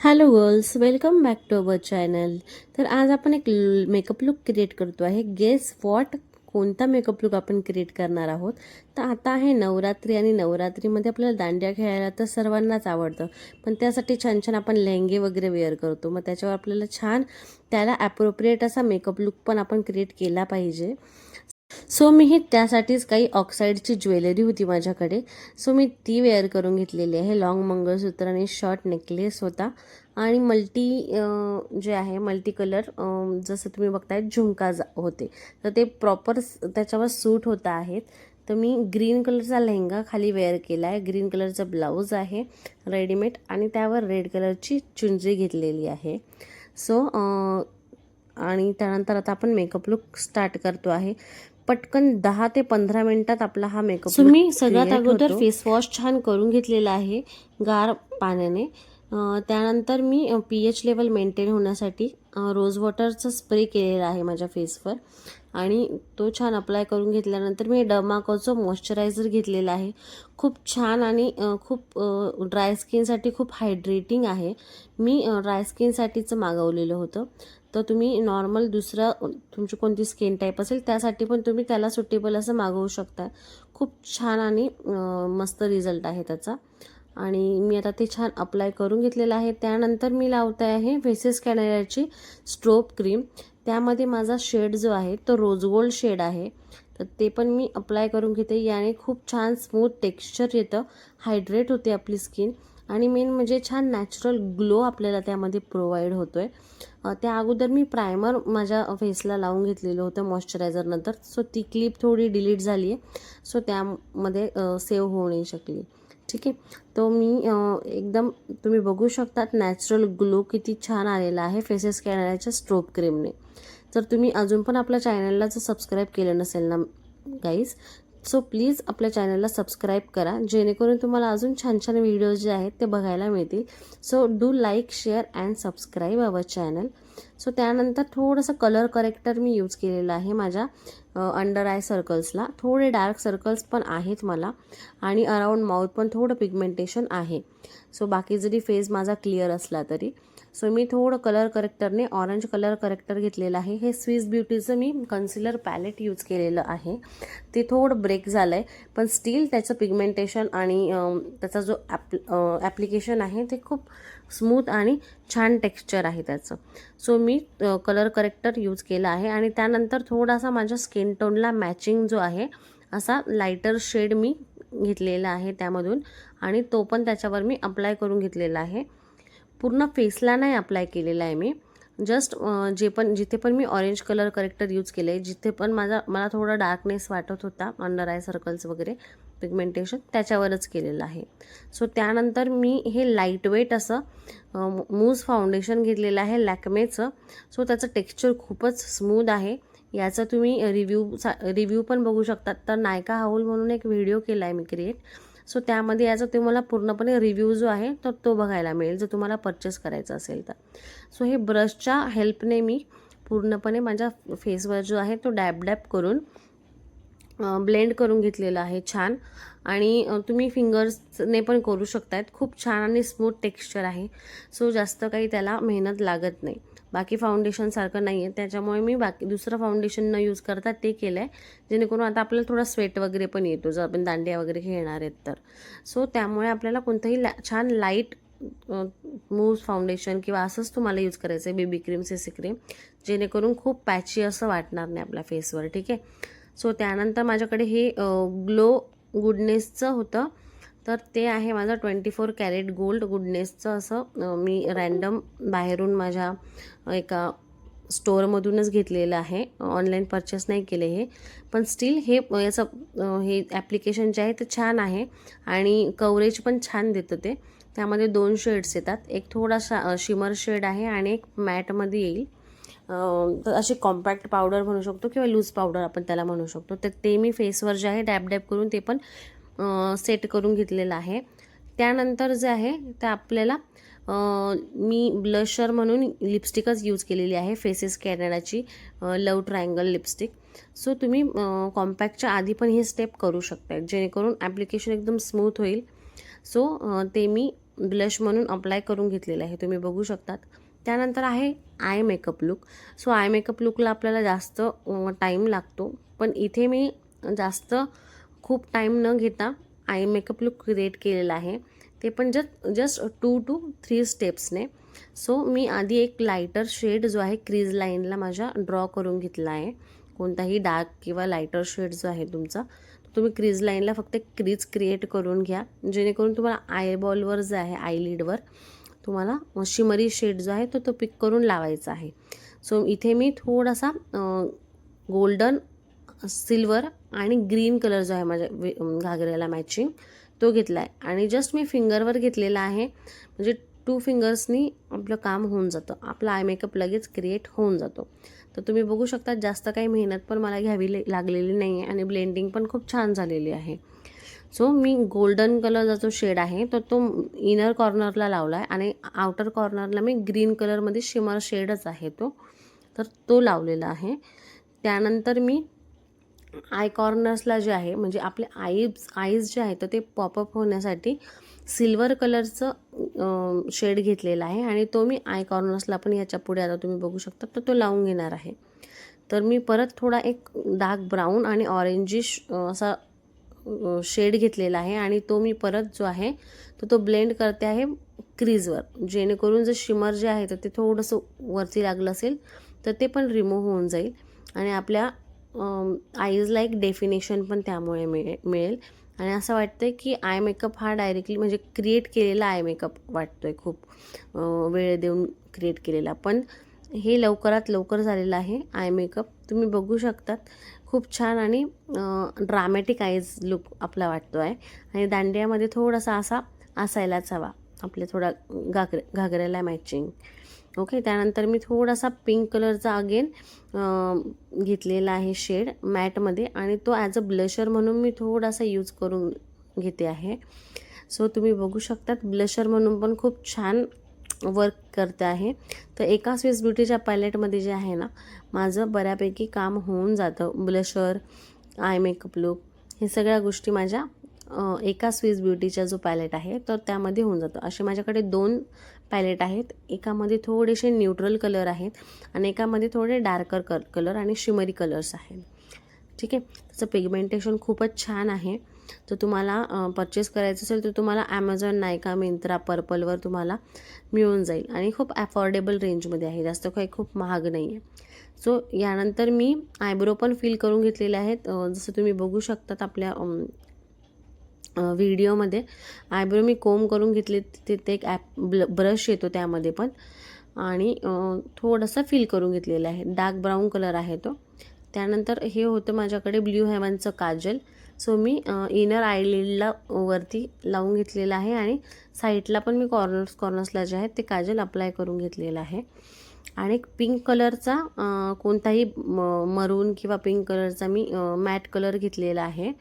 Hello girls, welcome back to our channel. तर आज आपण एक मेकअप लुक क्रिएट करतो आहे. गेस व्हॉट, कोणता मेकअप लुक आपण क्रिएट करणार आहोत. तर आता आहे नवरात्री आणि नवरात्रीमध्ये आपल्याला दांडिया खेळायला तर सर्वांनाच आवडतं, पण त्यासाठी छान छान आपण लेहंगे वगैरे वेअर करतो. मग त्याच्यावर आपल्याला छान त्याला ॲप्रोप्रिएट असा मेकअप लुक पण आपण क्रिएट केला पाहिजे. सो मी त्यासाठीच काही ऑक्साईडची ज्वेलरी होती माझ्याकडे. सो मी ती वेअर करून घेतलेली आहे. लॉंग मंगळसूत्र आणि शॉर्ट नेकलेस होता आणि जे आहे मल्टी कलर, जसं तुम्ही बघताय झुमकाज होते. तर ते प्रॉपर त्याच्यावर सूट होत आहेत. तर मी ग्रीन कलरचा लेहंगा खाली वेअर केला आहे. ग्रीन कलरचा ब्लाऊज आहे रेडीमेड आणि त्यावर रेड कलरची चुनरी घेतलेली आहे. सो आणि त्यानंतर आता आपण मेकअप लुक स्टार्ट करतो आहे. पटकन 10 ते 15 मिनिटात आपला हा मेकअप लुक मी सगळ्यात अगोदर फेस वॉश छान करून घेतलेला आहे गार पाण्याने. त्यानंतर मी pH लेवल मेंटेन होण्यासाठी रोज वॉटरचा स्प्रे केलेला आहे माझ्या फेसवर आणि तो छान अप्लाय करून घेतल्यानंतर मी डर्माकोचं मॉइश्चरायझर घेतलेला आहे. खूप छान आणि खूप ड्राय स्किनसाठी खूप हायड्रेटिंग आहे. मी ड्राय स्किनसाठीचं मागवलेलं होतं. तर तुम्ही नॉर्मल तुमची कोणती स्किन टाईप असेल त्यासाठी पण तुम्ही त्याला सुटेबल असं मागवू शकता. खूप छान आणि मस्त रिझल्ट आहे त्याचा. आणि मी आता ते छान अप्लाय करून घेतलेलं आहे. त्यानंतर मी लावते आहे फेसेस कॅनडाची स्ट्रोब क्रीम. त्यामध्ये माझा शेड जो आहे तो रोज गोल्ड शेड आहे. तर ते पण मी अप्लाय करून घेते. याने खूप छान स्मूथ टेक्स्चर येतं, हायड्रेट होते आपली स्किन आणि मेन म्हणजे छान नॅचरल ग्लो आपल्याला त्यामध्ये प्रोव्हाइड होतोय. त्या अगोदर मी प्रायमर माझ्या फेसला लावून घेतलेलं होतं मॉइश्चरायझर नंतर. सो ती क्लिप थोडी डिलीट झाली आहे. सो त्यामध्ये सेव्ह होऊ नाही शकली. ठीक आहे. तो मी एकदम तुम्ही बघू शकतात नॅचरल ग्लो किती छान आलेला आहे फेसेस कॅनडाच्या स्ट्रोब क्रीमने. जर तुम्ही अजून पण आपल्या चॅनलला जर सबस्क्राईब केलं नसेल ना गाईज, सो प्लीज आपल्या चॅनलला सबस्क्राईब करा, जेणेकरून तुम्हाला अजून छान छान व्हिडिओज जे आहेत ते बघायला मिळतील. So do like, share and subscribe our channel. So त्यानंतर थोडंसं कलर करेक्टर मी यूज केलेलं आहे माझ्या अंडर आय सर्कल्सला. थोडे डार्क सर्कल्स पण आहेत मला आणि अराउंड माउथ पण थोडं पिगमेंटेशन आहे. सो बाकी जरी फेस माझा क्लिअर असला तरी. सो मी थोडं कलर करेक्टरने ऑरेंज कलर करेक्टर घेतलेलं आहे. हे स्विस ब्युटीचं मी कन्सिलर पॅलेट यूज केलेलं आहे. ते थोडं ब्रेक झालं आहे, पण स्टील त्याचं पिगमेंटेशन आणि त्याचा जो ॲप्लिकेशन आहे ते खूप स्मूथ आणि छान टेक्स्चर आहे त्याचं. सो मी कलर करेक्टर यूज केला आहे आणि त्यानंतर थोडासा माझ्या स्किन टोनला मॅचिंग जो आहे असा लायटर शेड मी घेतलेला आहे त्यामधून आणि तो पण त्याच्यावर मी अप्लाय करून घेतलेला आहे. पूर्ण फेसला नाही अप्लाय केलेला आहे मी. जस्ट जिथे पण मी ऑरेंज कलर करेक्टर यूज केलं आहे, जिथे पण मला थोडा डार्कनेस वाटत होता, अंडर आय सर्कल्स वगैरे पिगमेंटेशन, त्याच्यावरच केलेलं आहे. सो त्यानंतर मी हे लाईट वेट असं मूज फाउंडेशन घेतलेलं आहे लॅक्मेचं. सो त्याचं टेक्स्चर खूपच स्मूथ आहे. याचा तुम्ही रिव्ह्यू पण बघू शकतात. तर नायका हाऊल म्हणून एक व्हिडिओ केला आहे मी क्रिएट. सो त्यामध्ये याचा तुम्हाला पूर्णपणे रिव्ह्यू जो आहे तर तो बघायला मिळेल जर तुम्हाला परचेस करायचं असेल तर. सो हे ब्रशच्या हेल्पने मी पूर्णपणे माझ्या फेसवर जो आहे तो डॅब करून ब्लेंड करून घेतलेलं आहे छान. आणि तुम्ही फिंगर्सने पण करू शकतायत. खूप छान आणि स्मूथ टेक्स्चर आहे. सो जास्त काही त्याला मेहनत लागत नाही. बाकी फाउंडेशनसारखं नाही आहे, त्याच्यामुळे मी बाकी दुसरं फाउंडेशन न यूज करता ते केलं आहे, जेणेकरून आता आपल्याला थोडा स्वेट वगैरे पण येतो जर आपण दांडिया वगैरे खेळणार आहेत तर. सो त्यामुळे आपल्याला कोणतंही छान लाईट मूव्ह फाउंडेशन किंवा असंच तुम्हाला यूज करायचं आहे, बेबी क्रीम, सीसी क्रीम, जेणेकरून खूप पॅची असं वाटणार नाही आपल्या फेसवर. ठीक आहे. सो त्यानंतर माझ्याकडे हे ग्लो गुडनेसचं होतं. तर ते आहे माझं 24 कॅरेट गोल्ड गुडनेसचं. असं मी रॅन्डम बाहेरून माझ्या एका स्टोअरमधूनच घेतलेलं आहे. ऑनलाईन परचेस नाही केले हे, पण स्टील हे ॲप्लिकेशन जे आहे ते छान आहे आणि कव्हरेज पण छान देतं ते. त्यामध्ये 2 शेड्स येतात. एक थोडासा शिमर शेड आहे आणि एक मॅटमध्ये येईल. तर अशी कॉम्पॅक्ट पावडर म्हणू शकतो किंवा लूज पावडर आपण त्याला म्हणू शकतो. तर ते मी फेसवर जे आहे डॅब करून ते पण सेट करून घेतलेलं आहे. त्यानंतर जे आहे ते आपल्याला मी ब्लशर म्हणून लिपस्टिकच यूज केलेली आहे, फेसेस कॅनडाची लव ट्रायंगल लिपस्टिक. सो तुम्ही कॉम्पॅक्टच्या आधी पण ही स्टेप करू शकता, जेणेकरून ॲप्लिकेशन एकदम स्मूथ होईल. सो ते मी ब्लश म्हणून अप्लाय करून घेतलेलं आहे, तुम्ही बघू शकतात. त्यानंतर आहे eye makeup look. So eye makeup Lukla आपल्याला जास्त टाईम लागतो, पण इथे मी जास्त खूप टाईम न घेता आय मेकअप लुक क्रिएट केलेला आहे, ते पण जस्ट 2 to 3 स्टेप्सने. सो मी आधी एक लायटर शेड जो आहे क्रीज लाईनला माझ्या ड्रॉ करून घेतला आहे. कोणताही डार्क किंवा लायटर शेड जो आहे तुमचा, तुम्ही क्रीज लाईनला फक्त क्रीज क्रिएट करून घ्या, जेणेकरून तुम्हाला आयबॉलवर जे आहे आयलिडवर तुम्हाला शिमरी शेड जो आहे तो पिक करून लावायचा आहे. सो इथे मी थोडासा गोल्डन, सिल्वर आणि ग्रीन कलर जो आहे माझ्या घागऱ्याला मॅचिंग तो घेतला आहे आणि जस्ट मी फिंगरवर घेतलेला आहे, म्हणजे 2 फिंगर्सनी आपलं काम होऊन जातं, आपला आय मेकअप लगेच क्रिएट होऊन जातो. तर तुम्ही बघू शकता जास्त काही मेहनत पण मला घ्यावी लागलेली नाही आहे आणि ब्लेंडिंग पण खूप छान झालेली आहे. सो मी गोल्डन कलरचा जो शेड आहे तो इनर कॉर्नरला लावला आहे आणि आउटर कॉर्नरला मी ग्रीन कलरमध्ये शिमर शेडच आहे तो लावलेला आहे. त्यानंतर मी आय कॉर्नर्सला जे आहे, म्हणजे आपले आईज जे आहे तर ते पॉपअप होण्यासाठी सिल्वर कलरचं शेड घेतलेला आहे आणि तो मी आय कॉर्नर्सला पण याच्या पुढे आता तुम्ही बघू शकता तर तो लावून घेणार आहे. तर मी परत थोडा एक डार्क ब्राऊन आणि ऑरेंजिश असा शेड घेतलेला आहे आणि तो मी परत जो आहे तो ब्लेंड करते आहे क्रीजवर, जेणेकरून जे शिमर जे आहे तर ते थोडंसं वरती लागलं असेल तर ते पण रिमूव्ह होऊन जाईल आणि आपल्या आईजला एक डेफिनेशन पण त्यामुळे मिळेल आणि असं वाटतं की आय मेकअप हा डायरेक्टली म्हणजे क्रिएट केलेला आय मेकअप वाटतो आहे, खूप वेळ देऊन क्रिएट केलेला, पण हे लवकरात लवकर झालेलं आहे आय मेकअप. तुम्ही बघू शकतात खूप छान आणि ड्रामॅटिक आईज लुक आपला वाटतो आहे आणि दांडियामध्ये थोडासा असा असायलाच हवा, आपले थोडा घागऱ्याला मॅचिंग. ओके, त्यानंतर मी थोडासा पिंक कलरचा अगेन घेतलेला आहे शेड मॅटमध्ये आणि तो ॲज अ ब्लशर म्हणून मी थोडासा यूज करून घेते आहे. सो तुम्ही बघू शकतात ब्लशर म्हणून पण खूप छान वर्क करते आहे. तर एका स्विस ब्युटीच्या पॅलेटमध्ये जे आहे ना, माझं बऱ्यापैकी काम होऊन जातं. ब्लशर, आय मेकअप लुक हे सगळ्या गोष्टी माझ्या एका स्विस ब्युटीचा जो पॅलेट आहे तर त्यामध्ये होऊन जातं. असे माझ्याकडे 2 पॅलेट आहेत, एकामध्ये थोडेसे न्यूट्रल कलर आहेत आणि एकामध्ये थोडे डार्कर कलर आणि शिमरी कलर्स आहेत. ठीक आहे, त्याचं पिगमेंटेशन खूपच छान आहे. तर तुम्हाला परचेस करायचं असेल तर तुम्हाला ॲमेझॉन, नायका, मिंत्रा, पर्पलवर तुम्हाला मिळून जाईल आणि खूप अफोर्डेबल रेंजमध्ये आहे, जास्त काही खूप महाग नाही आहे. सो यानंतर मी आयब्रो पण फिल करून घेतलेले आहेत. जसं तुम्ही बघू शकतात आपल्या व्हिडिओमध्ये आयब्रो मी कोम करून घेतले, तिथे एक ब्रश येतो त्यामध्ये पण आणि थोडंसं फिल करून घेतलेलं आहे, डार्क ब्राऊन कलर आहे तो. त्यानंतर हे होतं माझ्याकडे ब्ल्यू हेवनचं काजल. सो मी इनर आयलिडला वरती लावून घेतलेलं आहे आणि साईडला पण मी कॉर्नर्सला जे आहेत ते काजल अप्लाय करून घेतलेलं आहे आणि पिंक कलरचा कोणताही मरून किंवा पिंक कलरचा मी मॅट कलर घेतलेला आहे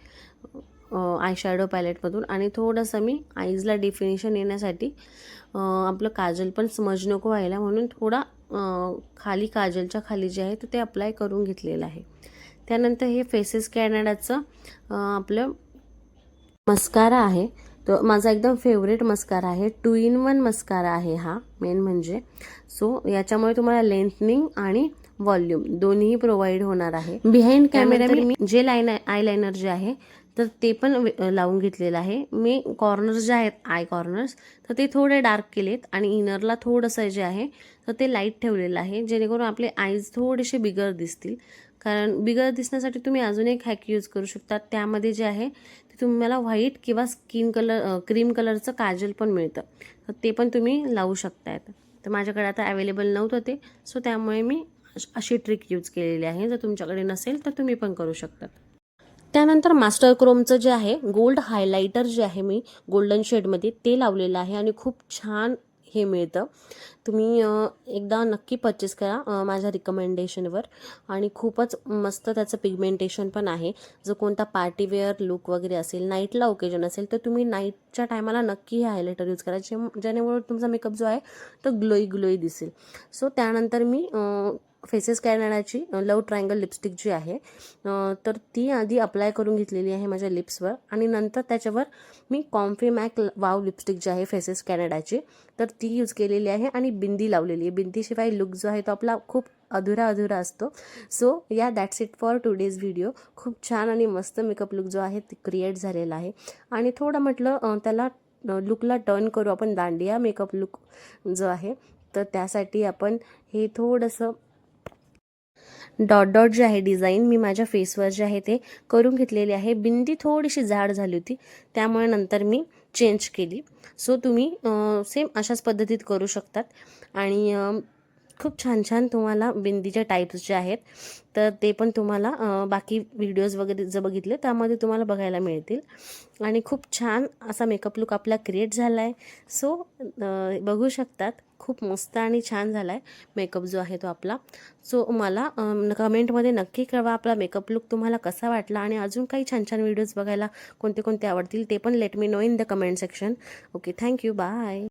आय शॅडो पॅलेटमधून आणि थोडंसं मी आईजला डेफिनेशन येण्यासाठी आपलं काजल पण समज नको व्हायला म्हणून थोडा खाली काजलच्या खाली जे आहे ते अप्लाय करून घेतलेलं आहे. त्यानंतर हे फेसेस कॅनडाचं आपलं मस्कारा आहे, तो माझा एकदम फेवरेट मस्कारा आहे. 2 in 1 मस्कारा आहे हा मेन म्हणजे. सो याच्यामुळे तुम्हाला लेंथनिंग आणि व्हॉल्यूम दोन्ही प्रोव्हाइड होणार आहे. बिहाइंड कॅमेरा मी जेल आयलायनर जे आहे तर ते पण लावून घेतलेलं आहे. मी कॉर्नर्स जे आहेत आय कॉर्नर्स तर ते थोडे डार्क केलेत आणि इनरला थोडंसं जे आहे तर ते लाईट ठेवलेलं आहे, जेणेकरून आपले आईज थोडेसे बिगर दिसतील. कारण बिगर दिसण्यासाठी तुम्ही अजून एक हॅक यूज करू शकता, त्यामध्ये जे आहे ते तुम्हाला व्हाईट किंवा क्रीम कलरचं काजल पण मिळतं, तर ते पण तुम्ही लावू शकतायत. तर माझ्याकडे आता अवेलेबल नव्हतं ते, सो त्यामुळे मी अशी ट्रिक यूज केलेली आहे. जर तुमच्याकडे नसेल तर तुम्ही पण करू शकता. त्यानंतर मास्टर क्रोमचं जे आहे गोल्ड हायलायटर जे आहे मी गोल्डन शेडमध्ये ते लावलेलं आहे आणि खूप छान हे मिळतं. तुम्ही एकदा नक्की परचेस करा माझ्या रिकमेंडेशनवर आणि खूपच मस्त त्याचं पिगमेंटेशन पण आहे. जर कोणता पार्टीवेअर लुक वगैरे असेल, नाईटला ओकेजन असेल तर तुम्ही नाईटच्या टायमाला नक्की हे हायलायटर यूज करा, ज्यामुळे तुमचा मेकअप जो आहे तो ग्लोई दिसेल. सो त्यानंतर मी फेसेस कॅनडाची लव ट्रायंगल लिपस्टिक जी आहे तर ती आधी अप्लाय करून घेतलेली आहे माझ्या लिप्सवर आणि नंतर त्याच्यावर मी कॉम्फी मॅक वाव लिपस्टिक जी आहे फेसेस कॅनडाची तर ती यूज केलेली आहे आणि बिंदी लावलेली आहे. बिंदीशिवाय लुक जो आहे तो आपला खूप अधुरा असतो. So that's it for today's video. खूप छान आणि मस्त मेकअप लुक जो आहे ते क्रिएट झालेला आहे आणि थोडं म्हटलं त्याला लुकला टर्न करू आपण, दांडिया मेकअप लुक जो आहे तर त्यासाठी आपण हे थोडंसं डॉट डॉट जे आहे डिझाईन मी माझ्या फेसवर जे आहे ते करून घेतलेली आहे. बिंदी थोडीशी जाड झाली होती त्यामुळे नंतर मी चेंज केली. सो तुम्ही सेम अशाच पद्धतीत करू शकतात आणि खूप छान छान तुम्हाला बिंदीच्या टाईप्स जे आहेत तर ते पण तुम्हाला बाकी व्हिडिओज वगैरे जर बघितले त्यामध्ये तुम्हाला बघायला मिळतील आणि खूप छान असा मेकअप लुक आपला क्रिएट झाला आहे. सो बघू शकतात खूप मस्त आणि छान झाला आहे मेकअप जो आहे तो आपला. सो मला कमेंटमध्ये नक्की कळवा आपला मेकअप लुक तुम्हाला कसा वाटला आणि अजून काही छान छान व्हिडिओज बघायला कोणते कोणते आवडतील ते पण let me know in the comment section. Okay, thank you, bye.